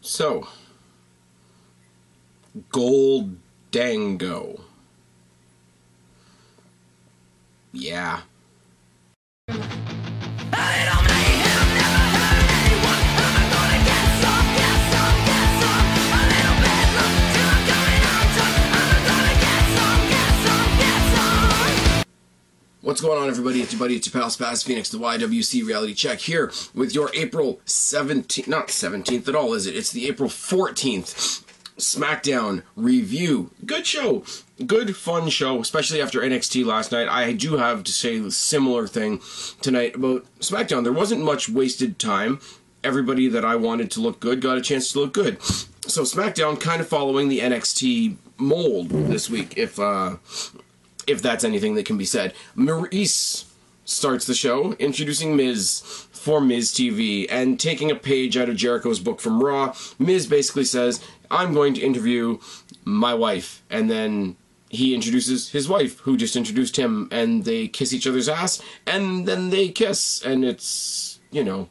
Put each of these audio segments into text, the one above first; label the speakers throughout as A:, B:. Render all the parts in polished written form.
A: So, Goldango. Yeah. What's going on, everybody? It's your buddy, it's your pal Spaz Phoenix, the YWC Reality Check here with your April 17th, not 17th at all, is it? It's the April 14th SmackDown review. Good show. Good, fun show, especially after NXT last night. I do have to say a similar thing tonight about SmackDown. There wasn't much wasted time. Everybody that I wanted to look good got a chance to look good. So SmackDown kind of following the NXT mold this week, if that's anything that can be said. Maurice starts the show introducing Miz for Miz TV and taking a page out of Jericho's book from Raw. Miz basically says, I'm going to interview my wife, and then he introduces his wife, who just introduced him, and they kiss each other's ass, and then they kiss, and it's, you know,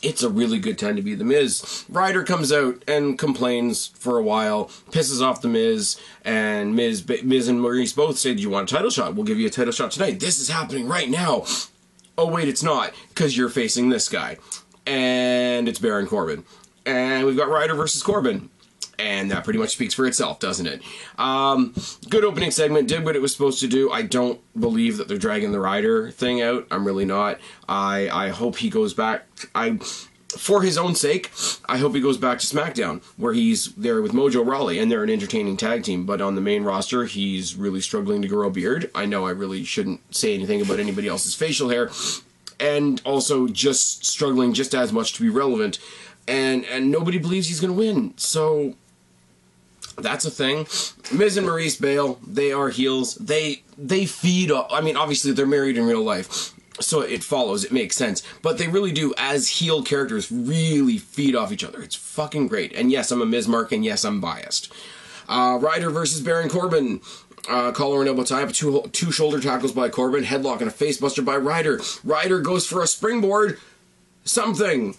A: it's a really good time to be the Miz. Ryder comes out and complains for a while, pisses off the Miz, and Miz and Maurice both say, do you want a title shot? We'll give you a title shot tonight. This is happening right now. Oh, wait, it's not, because you're facing this guy. And it's Baron Corbin. And we've got Ryder versus Corbin. And that pretty much speaks for itself, doesn't it? Good opening segment, did what it was supposed to do. I don't believe that they're dragging the Ryder thing out. I'm really not. I hope he goes back. For his own sake, I hope he goes back to SmackDown, where he's there with Mojo Rawley, and they're an entertaining tag team. But on the main roster, he's really struggling to grow a beard. I know I really shouldn't say anything about anybody else's facial hair. And also just struggling just as much to be relevant. And nobody believes he's going to win. So that's a thing. Miz and Maurice bail. They are heels. They feed off. I mean, obviously they're married in real life, so it follows. It makes sense. But they really do, as heel characters, really feed off each other. It's fucking great. And yes, I'm a Miz mark, and yes, I'm biased. Ryder versus Baron Corbin. Collar and elbow tie up, two shoulder tackles by Corbin, headlock and a facebuster by Ryder. Ryder goes for a springboard something,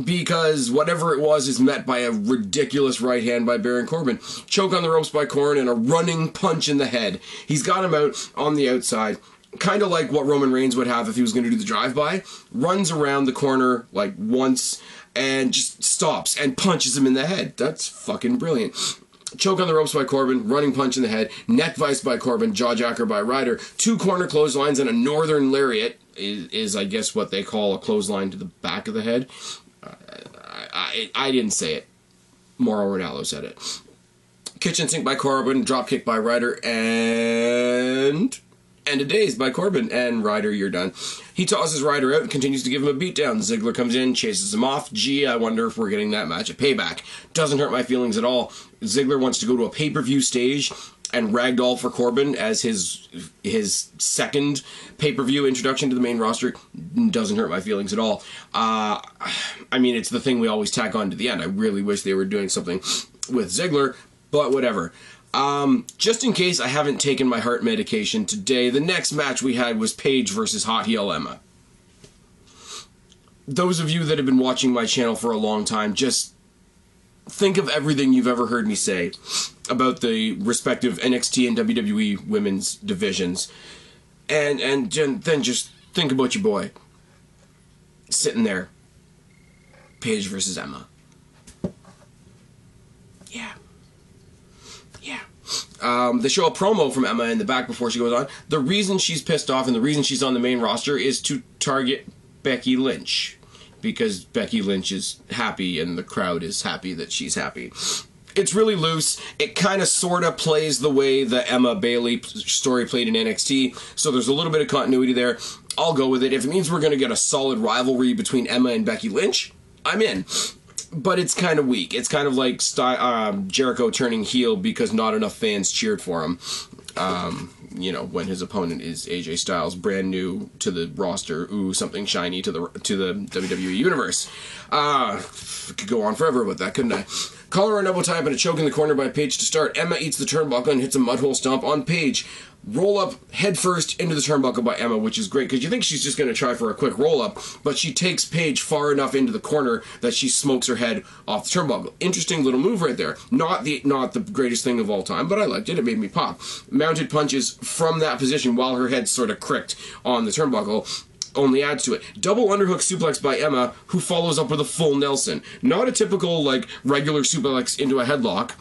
A: because whatever it was is met by a ridiculous right hand by Baron Corbin. Choke on the ropes by Corbin and a running punch in the head. He's got him out on the outside, kind of like what Roman Reigns would have if he was going to do the drive-by. Runs around the corner like once and just stops and punches him in the head. That's fucking brilliant. Choke on the ropes by Corbin, running punch in the head, neck vice by Corbin, jawjacker by Ryder, two corner clotheslines and a northern lariat is I guess what they call a clothesline to the back of the head. I didn't say it. Mauro Ranallo said it. Kitchen sink by Corbin, dropkick by Ryder, and end of days by Corbin. And Ryder, you're done. He tosses Ryder out and continues to give him a beatdown. Ziggler comes in, chases him off. Gee, I wonder if we're getting that match at Payback. Doesn't hurt my feelings at all. Ziggler wants to go to a pay-per-view stage and ragdoll for Corbin as his second pay-per-view introduction to the main roster. Doesn't hurt my feelings at all. I mean, it's the thing we always tack on to the end. I really wish they were doing something with Ziggler, but whatever. Just in case I haven't taken my heart medication today, the next match we had was Paige versus Hot Heel Emma. Those of you that have been watching my channel for a long time, just think of everything you've ever heard me say about the respective NXT and WWE women's divisions. And then just think about your boy sitting there. Paige versus Emma. Yeah. They show a promo from Emma in the back before she goes on. The reason she's pissed off and the reason she's on the main roster is to target Becky Lynch. Because Becky Lynch is happy and the crowd is happy that she's happy. It's really loose. It kind of sort of plays the way the Emma Bailey story played in NXT. So there's a little bit of continuity there. I'll go with it. If it means we're going to get a solid rivalry between Emma and Becky Lynch, I'm in. But it's kind of weak. It's kind of like Jericho turning heel because not enough fans cheered for him. You know, when his opponent is AJ Styles, brand new to the roster, ooh, something shiny to the WWE universe. Could go on forever with that, couldn't I? Collar and elbow tie up and a choke in the corner by Paige to start. Emma eats the turnbuckle and hits a mudhole stomp on Paige. Roll up head first into the turnbuckle by Emma, which is great because you think she's just going to try for a quick roll up, but she takes Paige far enough into the corner that she smokes her head off the turnbuckle. Interesting little move right there. Not the greatest thing of all time, but I liked it. It made me pop. Mounted punches from that position while her head sort of cricked on the turnbuckle only adds to it. Double underhook suplex by Emma, who follows up with a full Nelson. Not a typical like regular suplex into a headlock,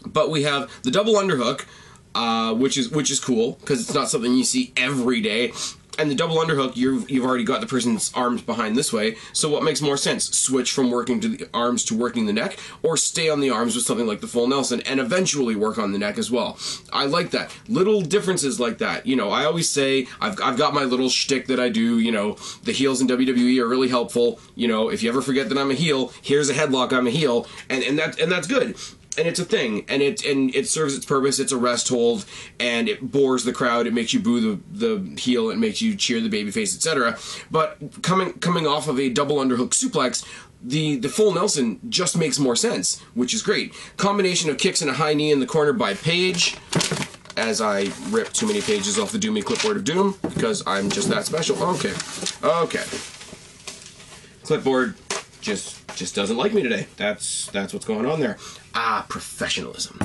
A: but we have the double underhook. Which is cool because it's not something you see every day. And the double underhook, you've already got the person's arms behind this way. So what makes more sense? Switch from working to the arms to working the neck, or stay on the arms with something like the full Nelson and eventually work on the neck as well. I like that. Little differences like that. You know, I always say I've got my little shtick that I do. You know, the heels in WWE are really helpful. You know, if you ever forget that I'm a heel, here's a headlock. I'm a heel, and that's good. And it's a thing, and it serves its purpose. It's a rest hold, and it bores the crowd. It makes you boo the heel. It makes you cheer the babyface, etc. But coming off of a double underhook suplex, the full Nelson just makes more sense, which is great. Combination of kicks and a high knee in the corner by Paige, as I rip too many pages off the Doomy Clipboard of Doom, because I'm just that special. Okay. Clipboard just doesn't like me today. That's what's going on there. Professionalism.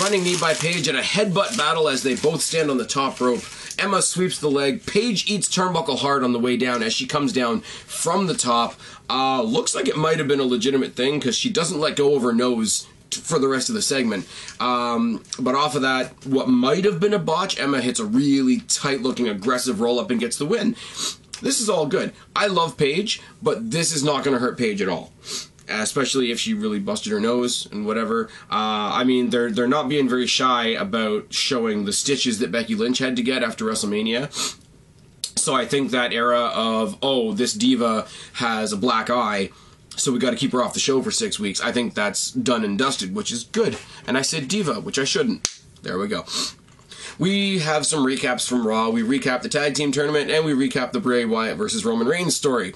A: Running knee by Paige and a headbutt battle as they both stand on the top rope. Emma sweeps the leg. Paige eats turnbuckle hard on the way down as she comes down from the top. Looks like it might have been a legitimate thing because she doesn't let go of her nose for the rest of the segment. But off of that, what might have been a botch, Emma hits a really tight-looking aggressive roll-up and gets the win. This is all good. I love Paige, but this is not going to hurt Paige at all. Especially if she really busted her nose and whatever. I mean, they're not being very shy about showing the stitches that Becky Lynch had to get after WrestleMania. So I think that era of, oh, this diva has a black eye, so we got to keep her off the show for 6 weeks, I think that's done and dusted, which is good. And I said diva, which I shouldn't. There we go. We have some recaps from Raw. We recap the tag team tournament, and we recap the Bray Wyatt versus Roman Reigns story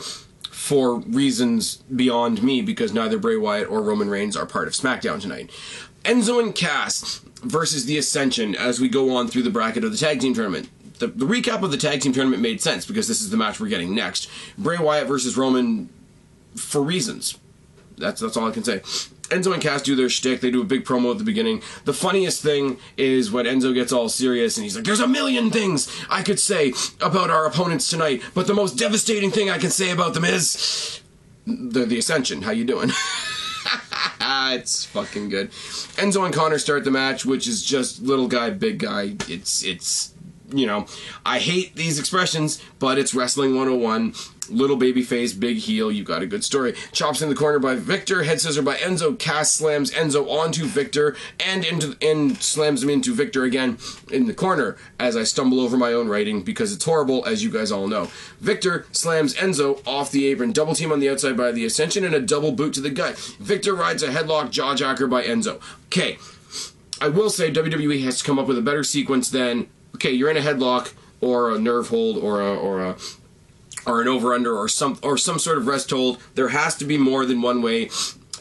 A: for reasons beyond me, because neither Bray Wyatt or Roman Reigns are part of SmackDown tonight. Enzo and Cass versus The Ascension as we go on through the bracket of the tag team tournament. The recap of the tag team tournament made sense because this is the match we're getting next. Bray Wyatt versus Roman for reasons. That's all I can say. Enzo and Cass do their shtick. They do a big promo at the beginning. The funniest thing is when Enzo gets all serious and he's like, there's a million things I could say about our opponents tonight, but the most devastating thing I can say about them is they're The Ascension. How you doing? It's fucking good. Enzo and Connor start the match, which is just little guy, big guy. It's you know, I hate these expressions, but it's Wrestling 101. Little baby face, big heel, you got a good story. Chops in the corner by Victor, head scissor by Enzo. Cass slams Enzo onto Victor and slams him into Victor again in the corner as I stumble over my own writing because it's horrible, as you guys all know. Victor slams Enzo off the apron, double team on the outside by The Ascension, and a double boot to the gut. Victor rides a headlock jawjacker by Enzo. Okay, I will say WWE has to come up with a better sequence than, okay, you're in a headlock or a nerve hold or an over-under or some sort of rest hold. There has to be more than one way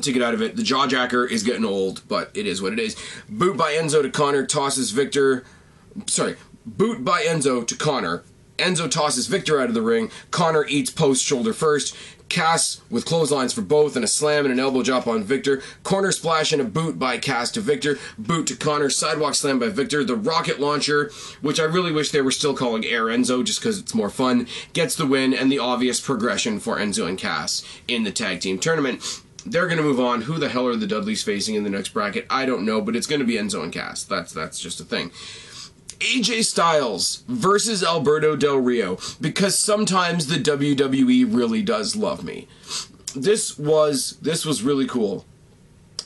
A: to get out of it. The jawjacker is getting old, but it is what it is. Boot by Enzo to Connor, tosses Victor. Sorry, boot by Enzo to Connor. Enzo tosses Victor out of the ring. Connor eats post shoulder first. Cass with clotheslines for both and a slam and an elbow drop on Victor. Corner splash and a boot by Cass to Victor. Boot to Connor. Sidewalk slam by Victor. The rocket launcher, which I really wish they were still calling Air Enzo just because it's more fun, gets the win and the obvious progression for Enzo and Cass in the tag team tournament. They're going to move on. Who the hell are the Dudleys facing in the next bracket? I don't know, but it's going to be Enzo and Cass. That's just a thing. AJ Styles versus Alberto Del Rio, because sometimes the WWE really does love me. This was really cool.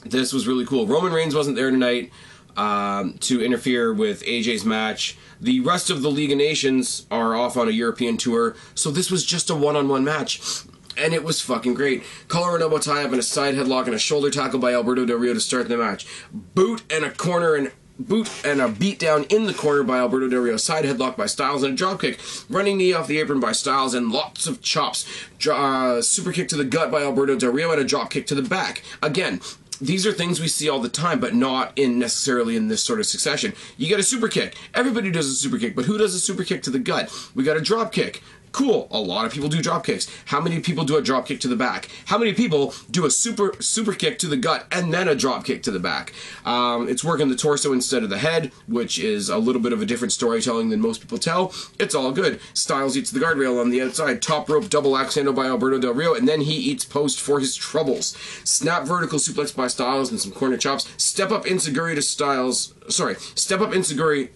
A: This was really cool. Roman Reigns wasn't there tonight to interfere with AJ's match. The rest of the League of Nations are off on a European tour, so this was just a one-on-one match. And it was fucking great. Collar and elbow tie-up and a side headlock and a shoulder tackle by Alberto Del Rio to start the match. Boot and a corner and boot and a beat down in the corner by Alberto Del Rio, side headlock by Styles, and a dropkick. Running knee off the apron by Styles, and lots of chops. Super kick to the gut by Alberto Del Rio, and a dropkick to the back. Again, these are things we see all the time, but not necessarily in this sort of succession. You get a super kick. Everybody does a super kick, but who does a super kick to the gut? We got a drop kick. Cool. A lot of people do drop kicks. How many people do a drop kick to the back? How many people do a super kick to the gut and then a drop kick to the back? It's working the torso instead of the head, which is a little bit of a different storytelling than most people tell. It's all good. Styles eats the guardrail on the outside. Top rope double axe handle by Alberto Del Rio, and then he eats post for his troubles. Snap vertical suplex by Styles and some corner chops. Step up enziguri to Styles. Sorry. Step up enziguri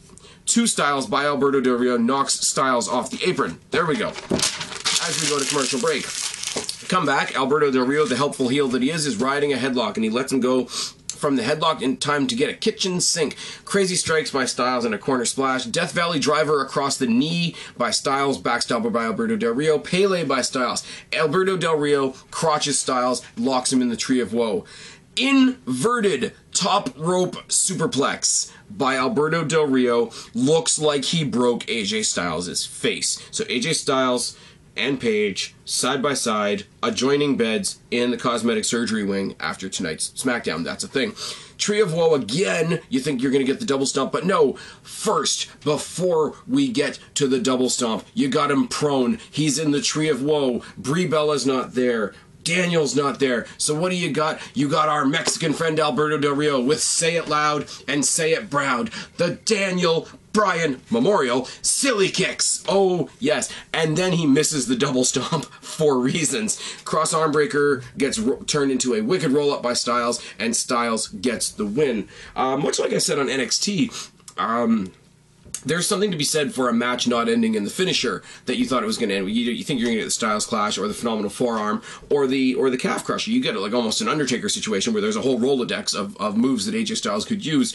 A: to Styles by Alberto Del Rio, knocks Styles off the apron. There we go. As we go to commercial break. Come back, Alberto Del Rio, the helpful heel that he is riding a headlock, and he lets him go from the headlock in time to get a kitchen sink. Crazy strikes by Styles and a corner splash. Death Valley driver across the knee by Styles. Backstabber by Alberto Del Rio. Pele by Styles. Alberto Del Rio crotches Styles, locks him in the Tree of Woe. Inverted top rope superplex by Alberto Del Rio. Looks like he broke AJ Styles' face. So AJ Styles and Paige, side by side, adjoining beds in the cosmetic surgery wing after tonight's SmackDown. That's a thing. Tree of Woe again. You think you're going to get the double stomp, but no. First, before we get to the double stomp, you got him prone. He's in the Tree of Woe. Brie Bella's not there. Daniel's not there. So what do you got? You got our Mexican friend Alberto Del Rio with Say It Loud and Say It Proud. The Daniel Bryan Memorial silly kicks. Oh, yes. And then he misses the double stomp for reasons. Cross arm breaker gets turned into a wicked roll up by Styles, and Styles gets the win. Much like I said on NXT, there's something to be said for a match not ending in the finisher that you thought it was going to end. You think you're going to get the Styles Clash or the Phenomenal Forearm or the Calf Crusher. You get it like almost an Undertaker situation where there's a whole Rolodex of moves that AJ Styles could use.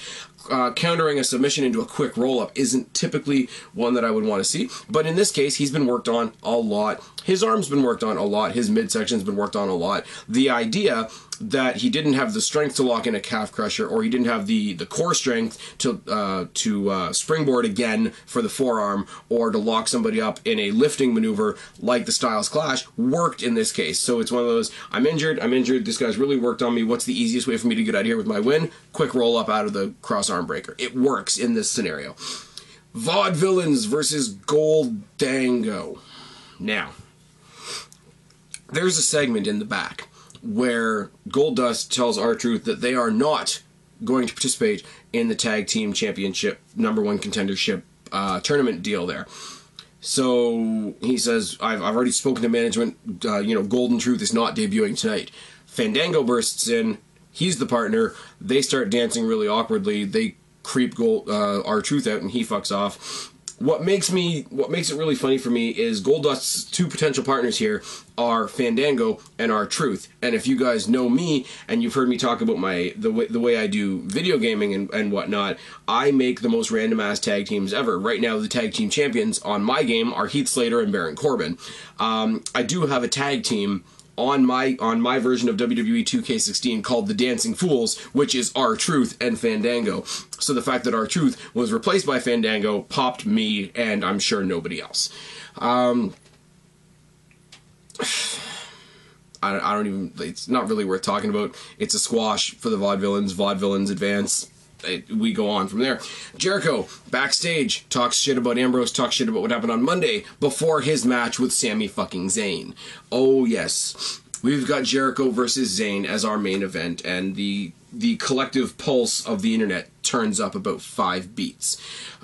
A: Countering a submission into a quick roll-up isn't typically one that I would want to see. But in this case, he's been worked on a lot. His arm's been worked on a lot. His midsection's been worked on a lot. The idea that he didn't have the strength to lock in a calf crusher, or he didn't have the core strength to springboard again for the forearm, or to lock somebody up in a lifting maneuver like the Styles Clash, worked in this case. So it's one of those, I'm injured, this guy's really worked on me, what's the easiest way for me to get out of here with my win? Quick roll up out of the cross arm breaker. It works in this scenario. Vaudevillains versus Goldango. Now, there's a segment in the back where Goldust tells R-Truth that they are not going to participate in the Tag Team Championship #1 contendership tournament deal there. So he says, I've already spoken to management, Golden Truth is not debuting tonight. Fandango bursts in, he's the partner, they start dancing really awkwardly, they creep R-Truth out and he fucks off. What makes it really funny for me is Goldust's two potential partners here are Fandango and R-Truth. And if you guys know me and you've heard me talk about the way I do video gaming and whatnot, I make the most random ass tag teams ever. Right now, the tag team champions on my game are Heath Slater and Baron Corbin. I do have a tag team on my version of WWE 2K16 called the Dancing Fools, which is R-Truth and Fandango. So the fact that R-Truth was replaced by Fandango popped me, and I'm sure nobody else. I don't even, it's not really worth talking about. It's a squash for the Vaudevillains. Vaudevillains advance. We go on from there. Jericho, backstage, talks shit about Ambrose, talks shit about what happened on Monday before his match with Sami fucking Zayn. Oh, yes. We've got Jericho versus Zayn as our main event, and the collective pulse of the internet turns up about 5 beats.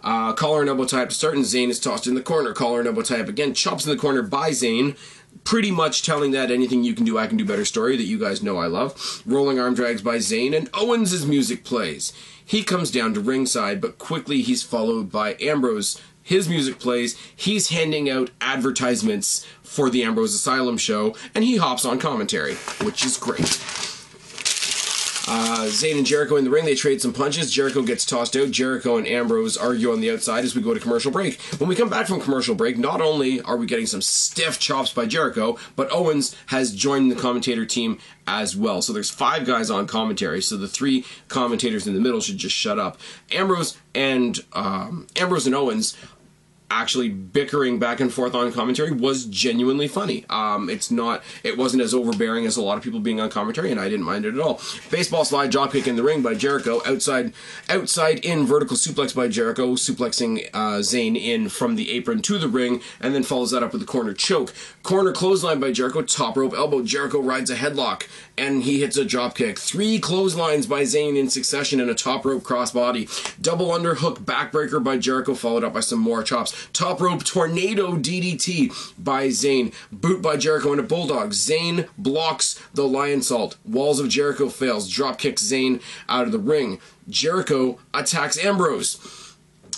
A: Collar and elbow tie up to start, and Zayn is tossed in the corner. Collar and elbow tie up again, chops in the corner by Zayn, pretty much telling that anything you can do, I can do better story that you guys know I love. Rolling arm drags by Zayn, and Owens' music plays. He comes down to ringside, but quickly he's followed by Ambrose. His music plays, he's handing out advertisements for the Ambrose Asylum show, and he hops on commentary, which is great. Zayn and Jericho in the ring. They trade some punches. Jericho gets tossed out. Jericho and Ambrose argue on the outside as we go to commercial break. When we come back from commercial break, not only are we getting some stiff chops by Jericho, but Owens has joined the commentator team as well. So there's 5 guys on commentary, so the 3 commentators in the middle should just shut up. Ambrose and Owens actually bickering back and forth on commentary was genuinely funny. It wasn't as overbearing as a lot of people being on commentary, and I didn't mind it at all. Baseball slide dropkick in the ring by Jericho. Outside in vertical suplex by Jericho, suplexing Zayn in from the apron to the ring, and then follows that up with a corner choke. Corner clothesline by Jericho, top rope elbow. Jericho rides a headlock, and he hits a dropkick. 3 clotheslines by Zayn in succession and a top rope crossbody. Double underhook backbreaker by Jericho, followed up by some more chops. Top rope tornado DDT by Zayn. Boot by Jericho and a bulldog. Zayn blocks the lion salt. Walls of Jericho fails. Drop kicks Zayn out of the ring. Jericho attacks Ambrose.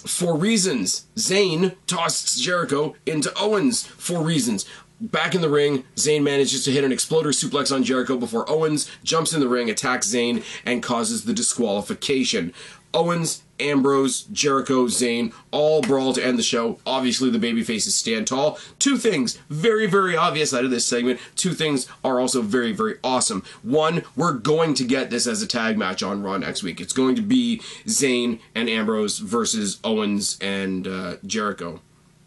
A: For reasons. Zayn tosses Jericho into Owens. For reasons. Back in the ring, Zayn manages to hit an exploder suplex on Jericho before Owens jumps in the ring, attacks Zayn, and causes the disqualification. Owens, Ambrose, Jericho, Zayn, all brawl to end the show. Obviously, the babyfaces stand tall. 2 things very, very obvious out of this segment. 2 things are also very, very awesome. 1, we're going to get this as a tag match on Raw next week. It's going to be Zayn and Ambrose versus Owens and Jericho.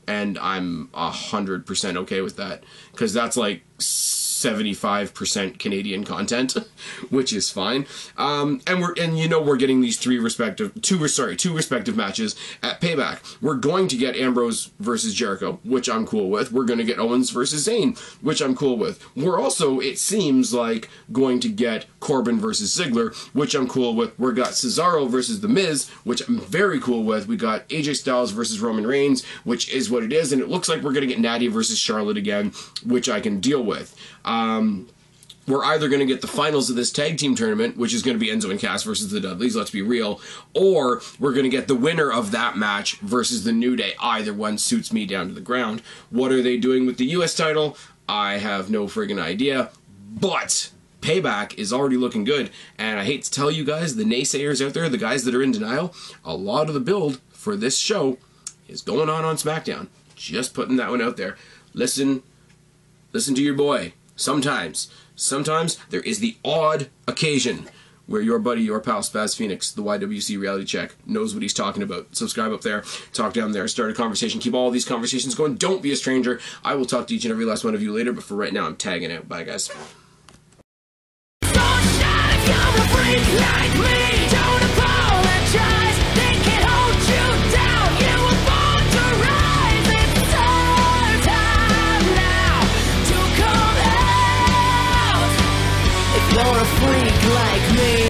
A: And I'm 100% okay with that, because that's like 75% Canadian content, which is fine. And we're getting these two respective matches at Payback. We're going to get Ambrose versus Jericho, which I'm cool with. We're going to get Owens versus Zayn, which I'm cool with. We're also, it seems like, going to get Corbin versus Ziggler, which I'm cool with. We got Cesaro versus The Miz, which I'm very cool with. We got AJ Styles versus Roman Reigns, which is what it is, and it looks like we're going to get Natty versus Charlotte again, which I can deal with. We're either going to get the finals of this tag team tournament, which is going to be Enzo and Cass versus the Dudleys, let's be real, or we're going to get the winner of that match versus the New Day. Either one suits me down to the ground. What are they doing with the US title? I have no friggin' idea, but Payback is already looking good, and I hate to tell you guys, the naysayers out there, the guys that are in denial, a lot of the build for this show is going on SmackDown. Just putting that one out there. Listen to your boy. Sometimes there is the odd occasion where your buddy, your pal, Spaz Phoenix, the YWC Reality Check, knows what he's talking about. Subscribe up there, talk down there, start a conversation, keep all these conversations going. Don't be a stranger. I will talk to each and every last one of you later, but for right now, I'm tagging out. Bye, guys.